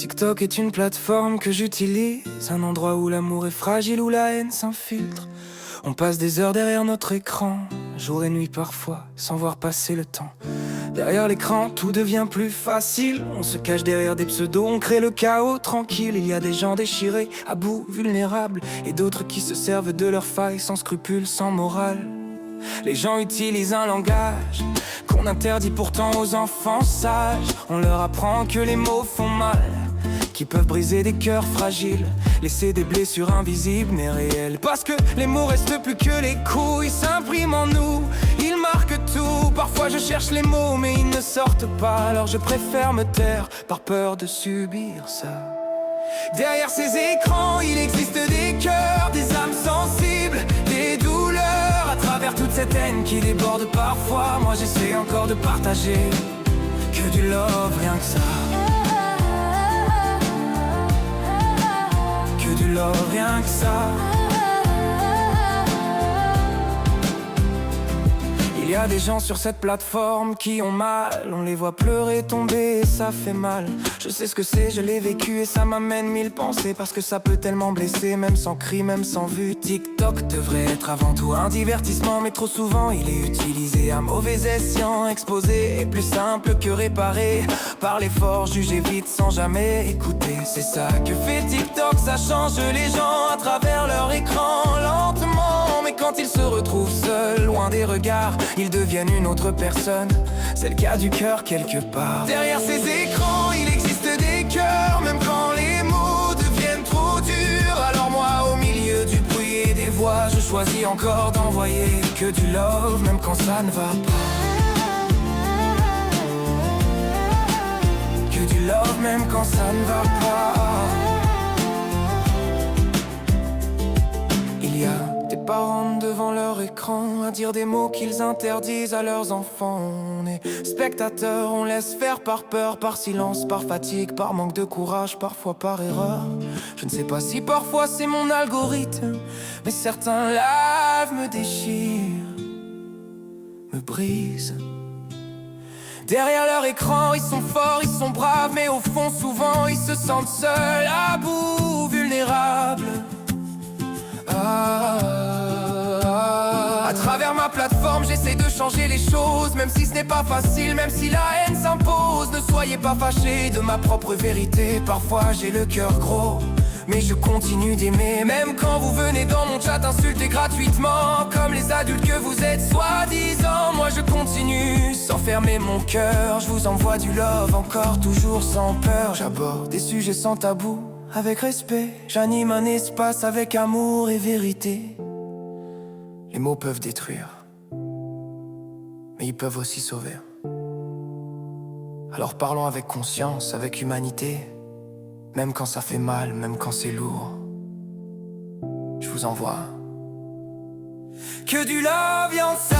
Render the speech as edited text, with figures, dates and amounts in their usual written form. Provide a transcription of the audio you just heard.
TikTok est une plateforme que j'utilise, un endroit où l'amour est fragile, où la haine s'infiltre. On passe des heures derrière notre écran, jour et nuit parfois, sans voir passer le temps. Derrière l'écran, tout devient plus facile. On se cache derrière des pseudos, on crée le chaos tranquille. Il y a des gens déchirés, à bout, vulnérables, et d'autres qui se servent de leurs failles, sans scrupules, sans morale. Les gens utilisent un langage qu'on interdit pourtant aux enfants sages. On leur apprend que les mots font mal, qui peuvent briser des cœurs fragiles, laisser des blessures invisibles mais réelles. Parce que les mots restent plus que les coups, ils s'impriment en nous, ils marquent tout. Parfois je cherche les mots mais ils ne sortent pas, alors je préfère me taire par peur de subir ça. Derrière ces écrans, il existe des cœurs, des âmes sensibles, des douleurs. À travers toute cette haine qui déborde parfois, moi j'essaie encore de partager que du love, rien que ça. Que du love, rien que ça. Il y a des gens sur cette plateforme qui ont mal, on les voit pleurer, tomber et ça fait mal. Je sais ce que c'est, je l'ai vécu et ça m'amène mille pensées, parce que ça peut tellement blesser, même sans cri, même sans vue. TikTok devrait être avant tout un divertissement, mais trop souvent il est utilisé à mauvais escient. Exposé est plus simple que réparé, parler fort, juger vite sans jamais écouter. C'est ça que fait TikTok, ça change les gens à travers leur écran lentement. Mais quand ils se retrouvent seuls, loin des regards, ils deviennent une autre personne, celle qui a du cœur quelque part. Derrière ces écrans, il existe des cœurs, même quand les mots deviennent trop durs. Alors moi, au milieu du bruit et des voix, je choisis encore d'envoyer que du love, même quand ça ne va pas. Que du love, même quand ça ne va pas. Il y a des parents devant leur écran à dire des mots qu'ils interdisent à leurs enfants. On est spectateurs, on laisse faire par peur, par silence, par fatigue, par manque de courage, parfois par erreur. Je ne sais pas si parfois c'est mon algorithme, mais certains lives me déchirent, me brisent. Derrière leur écran, ils sont forts, ils sont braves, mais au fond souvent ils se sentent seuls, à bout, vulnérables. À travers ma plateforme, j'essaie de changer les choses, même si ce n'est pas facile, même si la haine s'impose. Ne soyez pas fâchés de ma propre vérité, parfois j'ai le cœur gros, mais je continue d'aimer. Même quand vous venez dans mon chat insulter gratuitement, comme les adultes que vous êtes soi-disant, moi je continue sans fermer mon cœur. Je vous envoie du love, encore, toujours sans peur. J'aborde des sujets sans tabou, avec respect, j'anime un espace avec amour et vérité. Les mots peuvent détruire, mais ils peuvent aussi sauver. Alors parlons avec conscience, avec humanité, même quand ça fait mal, même quand c'est lourd. Je vous envoie que du love, viens ça.